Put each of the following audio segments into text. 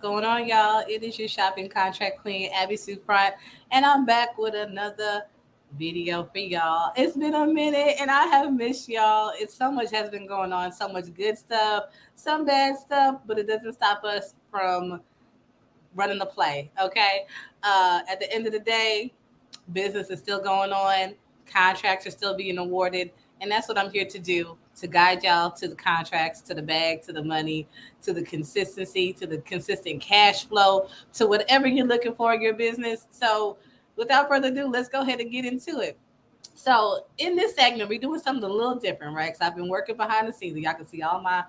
going on, y'all? It is your shopping contract queen, Abby Sufront, and I'm back with another video for y'all. It's been a minute, and I have missed y'all. It's so much has been going on, so much good stuff, some bad stuff, but it doesn't stop us from running the play. Okay. At the end of the day, business is still going on, contracts are still being awarded, and that's what I'm here to do to guide y'all to the contracts, to the bag, to the money, to the consistency, to the consistent cash flow, to whatever you're looking for in your business. So, without further ado, let's go ahead and get into it. So in this segment, we're doing something a little different, right? Because I've been working behind the scenes. Y'all can see all my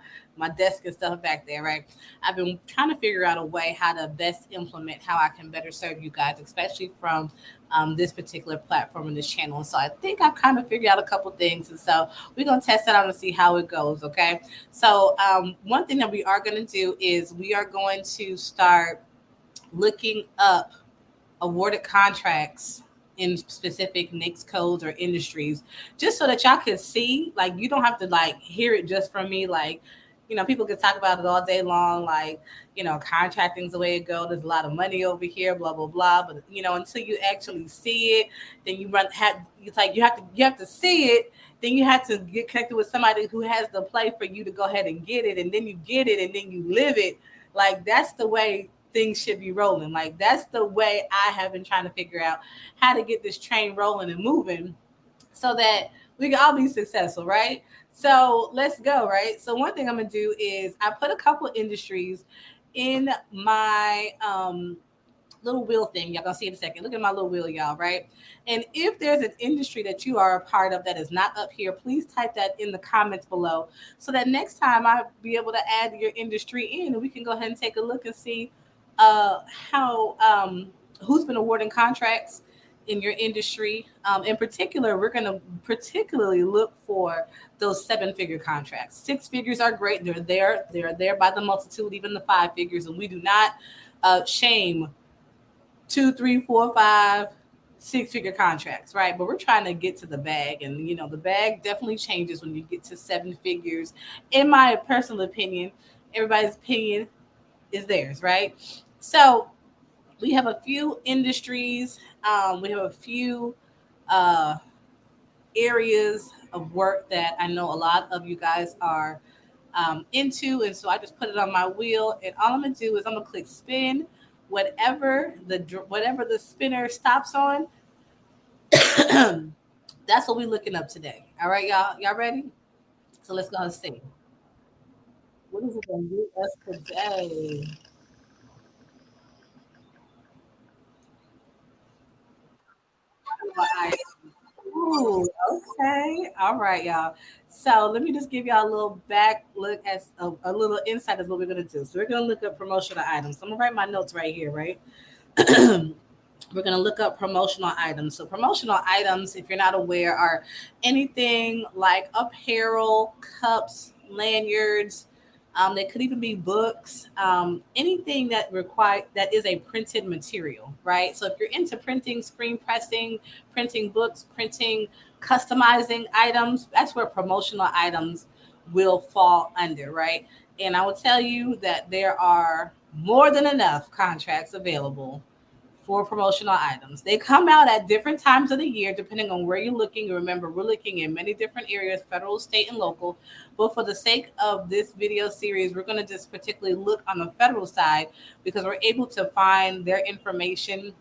desk and stuff back there, right? I've been trying to figure out a way how to best implement how I can better serve you guys, especially from this particular platform and this channel. And so I think I've kind of figured out a couple things, and so we're gonna test that out and see how it goes. Okay. So one thing that we are going to do is we are going to start looking up awarded contracts in specific NICS codes or industries, just so that y'all can see. Like, you don't have to like hear it just from me. Like, people can talk about it all day long. Like, contracting's the way it goes. There's a lot of money over here, blah blah blah. But until you actually see it, then it's like you have to see it. Then you have to get connected with somebody who has the play for you to go ahead and get it, and then you get it, and then you live it. Like, that's the way things should be rolling. Like, that's the way I have been trying to figure out how to get this train rolling and moving so that we can all be successful, right? So let's go, right? So one thing I'm gonna do is I put a couple industries in my little wheel thing. Y'all gonna see in a second. Look at my little wheel, y'all, right? And if there's an industry that you are a part of that is not up here, please type that in the comments below so that next time I'll be able to add your industry in and we can go ahead and take a look and see uh, how who's been awarding contracts in your industry. In particular, we're going to particularly look for those seven-figure contracts. Six figures are great; they're there. They're there by the multitude, even the five figures, and we do not shame two, three, four, five, six-figure contracts, right? But we're trying to get to the bag, and the bag definitely changes when you get to seven figures. In my personal opinion, everybody's opinion is theirs, right? So we have a few industries, we have a few uh, areas of work that I know a lot of you guys are into, and so I just put it on my wheel, and all I'm gonna do is I'm gonna click spin. Whatever the spinner stops on, that's what we're looking up today. All right, y'all. Y'all ready? So let's go and see. What is it gonna do us today? Ooh, okay. All right, y'all. So let me just give y'all a little back look at a little insight of what we're gonna do. So we're gonna look up promotional items. So I'm gonna write my notes right here, right? We're going to look up promotional items. So, promotional items, if you're not aware, are anything like apparel, cups, lanyards. They could even be books. Anything that is a printed material, right? So, if you're into printing, screen pressing, printing books, printing, customizing items, that's where promotional items will fall under, right? And I will tell you that there are more than enough contracts available for promotional items. They come out at different times of the year, depending on where you're looking. Remember, we're looking in many different areas, federal, state, and local. But for the sake of this video series, we're going to just particularly look on the federal side because we're able to find their information,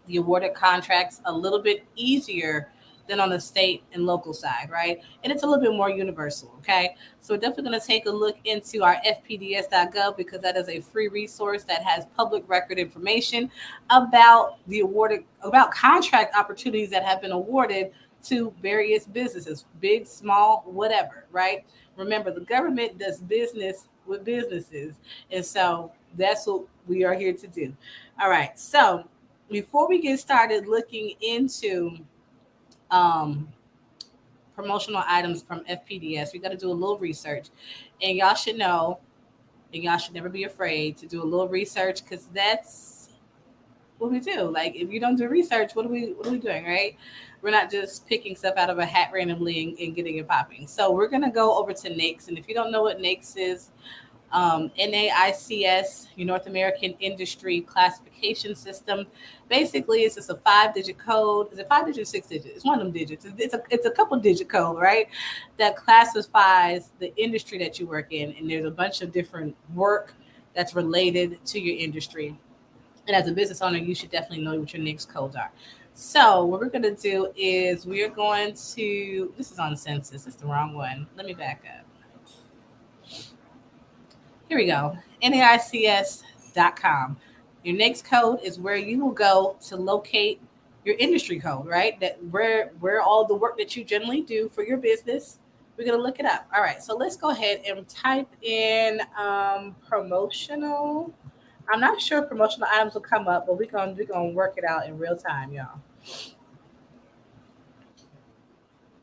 the awarded contracts, a little bit easier than on the state and local side, right? And it's a little bit more universal, okay? So we're definitely going to take a look into our fpds.gov because that is a free resource that has public record information about contract opportunities that have been awarded to various businesses, big, small, whatever, right? Remember, the government does business with businesses, and so that's what we are here to do. All right, so before we get started looking into um, promotional items from FPDS, we got to do a little research. And y'all should know, and y'all should never be afraid to do a little research because that's what we do. Like, if you don't do research, what are we doing, right? We're not just picking stuff out of a hat randomly and getting it popping. So we're gonna go over to NAICS, and if you don't know what NAICS is, NAICS, your North American Industry Classification System. Basically, it's just a 5 digit code. Is it 5 digits, 6 digits? It's one of them digits. It's a couple digit code, right? That classifies the industry that you work in, and there's a bunch of different work that's related to your industry. And as a business owner, you should definitely know what your NAICS codes are. So what we're going to do is we're going to, this is on census. It's the wrong one. Let me back up. Here we go. NAICS.com. Your next code is where you will go to locate your industry code, right? That where all the work that you generally do for your business. We're gonna look it up. All right, so let's go ahead and type in promotional. I'm not sure if promotional items will come up, but we're gonna work it out in real time, y'all.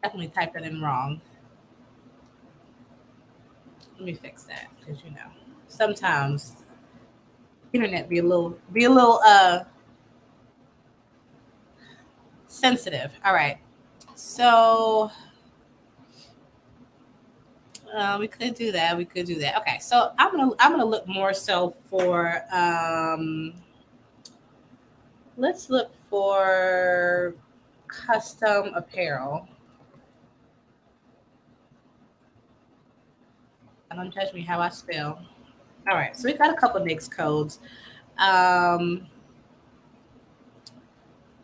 Definitely typed that in wrong. Let me fix that because sometimes internet be a little sensitive. All right. So we could do that. We could do that. Okay. So I'm gonna look more so for let's look for custom apparel. And don't judge me how I spell. All right. So we got a couple NAICS codes. Um,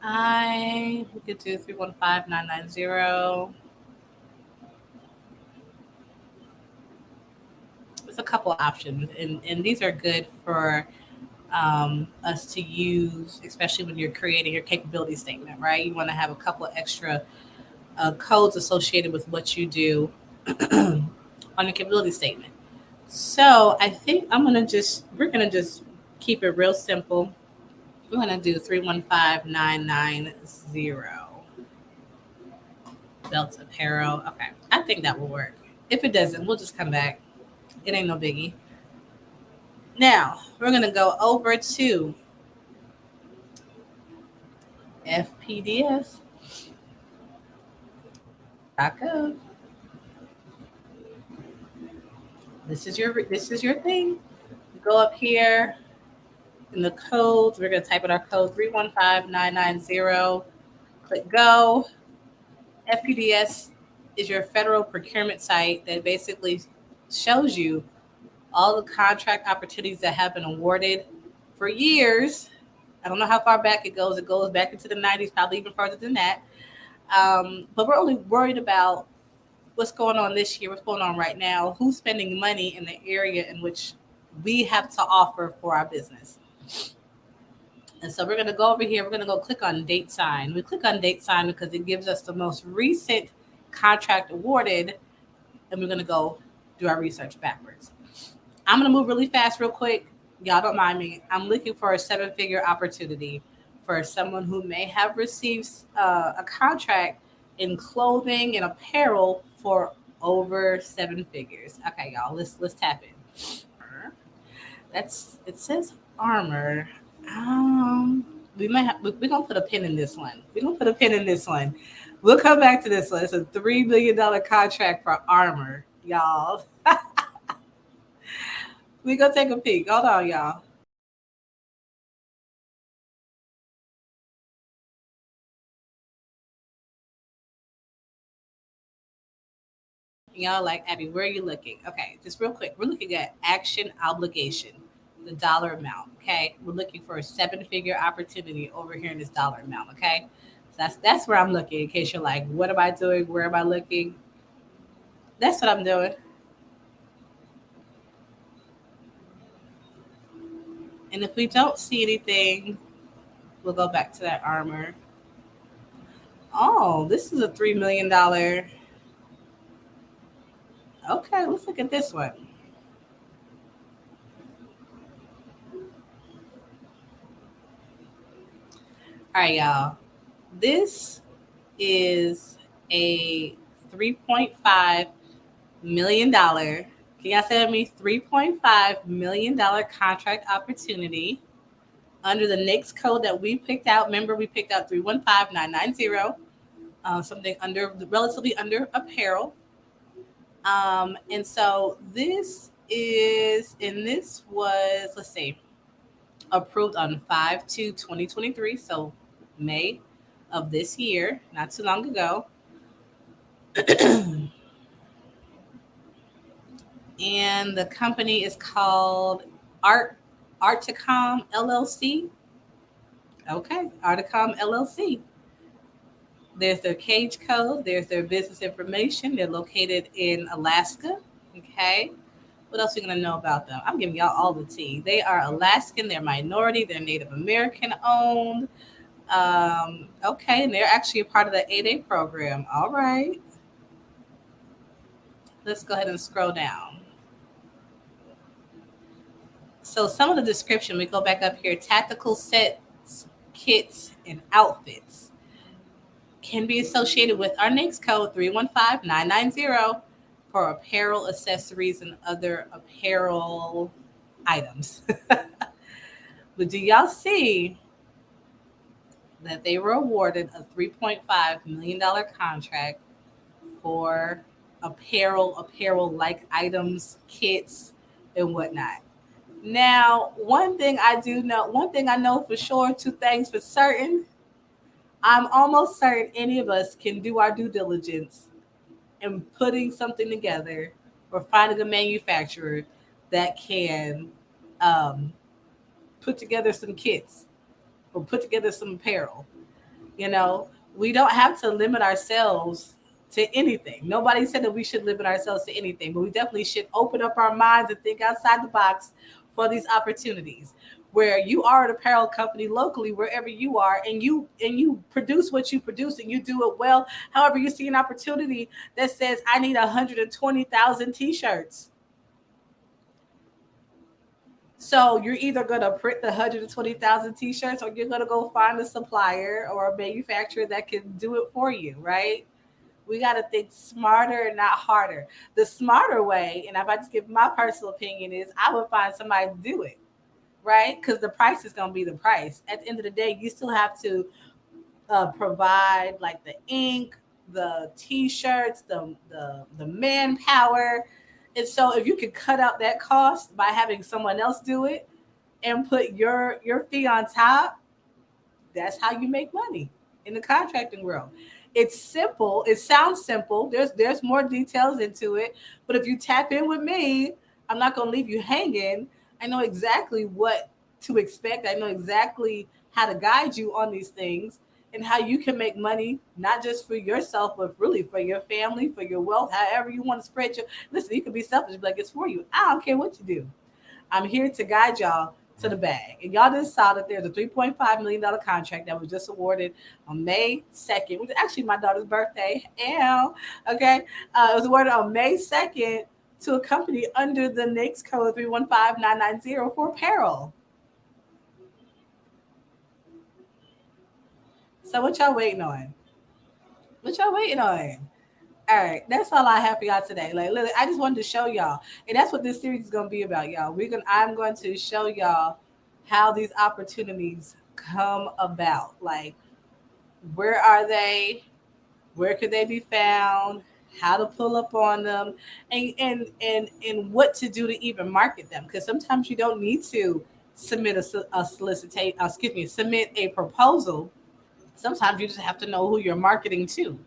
we could do 315-990. There's a couple options, and these are good for us to use, especially when you're creating your capability statement, right? You want to have a couple of extra codes associated with what you do on your capability statement. So I think we're gonna just keep it real simple. We're gonna do 315-990 belts apparel. Okay, I think that will work. If it doesn't, we'll just come back. It ain't no biggie. Now we're gonna go over to fpds.gov. This is your thing. Go up here in the codes. We're gonna type in our code 315-990. Click go. FPDS is your federal procurement site that basically shows you all the contract opportunities that have been awarded for years. I don't know how far back it goes. It goes back into the 90s, probably even further than that. But we're only worried about what's going on this year, what's going on right now, who's spending money in the area in which we have to offer for our business. And so we're going to go over here. We're going to go click on date sign. We click on date sign because it gives us the most recent contract awarded. And we're going to go do our research backwards. I'm going to move really fast, real quick. Y'all don't mind me. I'm looking for a 7-figure opportunity for someone who may have received a contract in clothing and apparel for over 7 figures. Okay, y'all, let's tap in. It says armor. We might have, we're gonna put a pin in this one. We're gonna put a pin in this one. We'll come back to this one. It's a $3 million contract for armor, y'all. We gonna take a peek. Hold on, y'all. Y'all like, Abby, where are you looking? Okay, just real quick. We're looking at action obligation, the dollar amount. Okay, we're looking for a 7-figure opportunity over here in this dollar amount. Okay, so that's where I'm looking. In case you're like, what am I doing? Where am I looking? That's what I'm doing. And if we don't see anything, we'll go back to that armor. Oh, this is a $3 million. Okay, let's look at this one. All right, y'all. This is a $3.5 million. Can y'all say to me $3.5 million contract opportunity under the next code that we picked out? Remember, we picked out 315-990, something relatively under apparel. And so this is, and this was, let's see, approved on 5/2/2023, so May of this year, not too long ago. And the company is called Art Articom LLC. Okay, Articom LLC. There's their cage code. There's their business information. They're located in Alaska. Okay. What else are we gonna know about them? I'm giving y'all all the tea. They are Alaskan. They're minority. They're Native American owned. Okay, and they're actually a part of the 8A program. All right. Let's go ahead and scroll down. So some of the description, we go back up here, tactical sets, kits, and outfits can be associated with our NAICS code 315990 for apparel, accessories, and other apparel items. But do y'all see that they were awarded a $3.5 million contract for apparel like items, kits, and whatnot? Now, one thing I know for sure, two things for certain. I'm almost certain any of us can do our due diligence in putting something together or finding a manufacturer that can um, put together some kits or put together some apparel. You know, we don't have to limit ourselves to anything. Nobody said that we should limit ourselves to anything, but we definitely should open up our minds and think outside the box for these opportunities where you are an apparel company locally wherever you are, and you produce what you produce and you do it well. However, you see an opportunity that says I need 120,000 t-shirts. So you're either going to print the 120,000 t-shirts, or you're going to go find a supplier or a manufacturer that can do it for you, right? We got to think smarter and not harder. The smarter way, and if I just give my personal opinion, is I would find somebody to do it, right? Because the price is going to be the price. At the end of the day, you still have to provide like the ink, the t-shirts, the manpower. And so if you could cut out that cost by having someone else do it and put your fee on top, that's how you make money in the contracting world. It's simple. It sounds simple. There's more details into it, but if you tap in with me, I'm not going to leave you hanging. I know exactly what to expect. I know exactly how to guide you on these things and how you can make money not just for yourself but really for your family, for your wealth, however you want to spread your. Listen, you can be selfish, but like it's for you. I don't care what you do. I'm here to guide y'all to the bag. And y'all just saw that there's a $3.5 million contract that was just awarded on May 2nd, which is actually my daughter's birthday. And okay, it was awarded on May 2nd to a company under the NAICS code 315990 for apparel. So what y'all waiting on? What y'all waiting on? All right, that's all I have for y'all today. Like, literally, I just wanted to show y'all, and that's what this series is gonna be about, y'all. I'm going to show y'all how these opportunities come about. Like, where are they? Where could they be found? How to pull up on them, and what to do to even market them. Because sometimes you don't need to submit a solicitate. Excuse me, submit a proposal. Sometimes you just have to know who you're marketing to,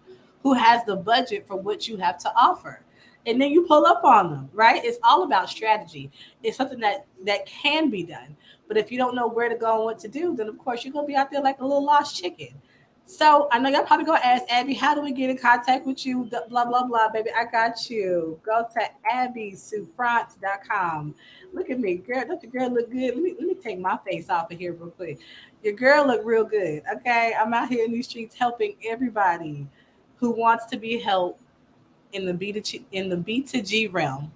who has the budget for what you have to offer. And then you pull up on them, right? It's all about strategy. It's something that can be done. But if you don't know where to go and what to do, then of course you're gonna be out there like a little lost chicken. So I know y'all probably gonna ask Abby, how do we get in contact with you? Blah blah blah, baby. I got you. Go to abbysouffrant.com. Look at me, girl. Don't the girl look good? Let me take my face off of here real quick. Your girl look real good. Okay, I'm out here in these streets helping everybody who wants to be helped in the B2G realm,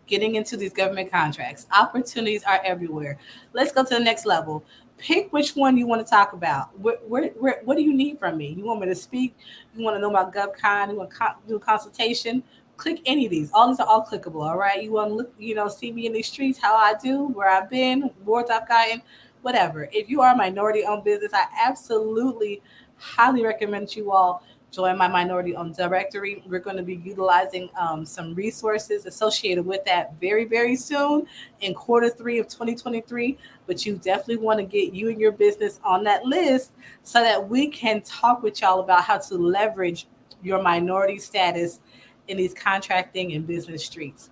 getting into these government contracts. Opportunities are everywhere. Let's go to the next level. Pick which one you want to talk about. What do you need from me? You want me to speak? You want to know about GovCon? You want to do a consultation? Click any of these. All these are all clickable. All right. You want to look, see me in these streets, how I do, where I've been, boards I've gotten, whatever. If you are a minority owned business, I absolutely highly recommend you all join my minority owned directory. We're going to be utilizing some resources associated with that very, very soon in quarter 3 of 2023. But you definitely want to get you and your business on that list so that we can talk with y'all about how to leverage your minority status in these contracting and business streets.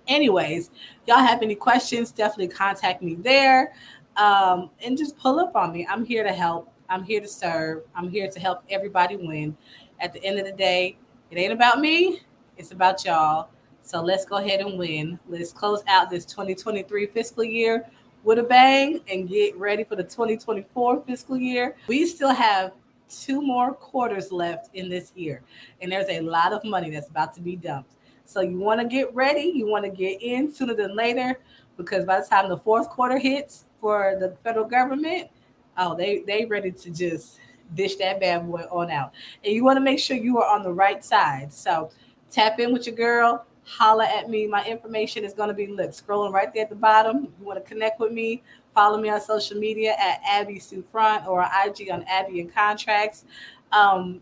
Anyways, y'all have any questions, definitely contact me there, and just pull up on me. I'm here to help. I'm here to serve. I'm here to help everybody win. At the end of the day, it ain't about me. It's about y'all. So let's go ahead and win. Let's close out this 2023 fiscal year with a bang and get ready for the 2024 fiscal year. We still have 2 more quarters left in this year, and there's a lot of money that's about to be dumped. So you want to get ready. You want to get in sooner than later, because by the time the fourth quarter hits for the federal government, oh, they ready to just dish that bad boy on out. And you want to make sure you are on the right side. So tap in with your girl. Holla at me. My information is going to be scrolling right there at the bottom. You want to connect with me? Follow me on social media at Abby Sue Front or IG on Abby and Contracts.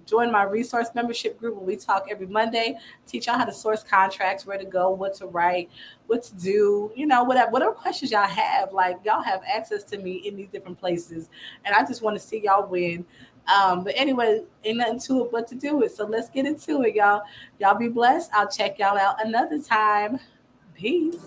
Join my resource membership group where we talk every Monday. Teach y'all how to source contracts, where to go, what to write, what to do. Whatever questions y'all have. Like, y'all have access to me in these different places, and I just want to see y'all win. But anyway, ain't nothing to it but to do it. So let's get into it, y'all. Y'all be blessed. I'll check y'all out another time. Peace.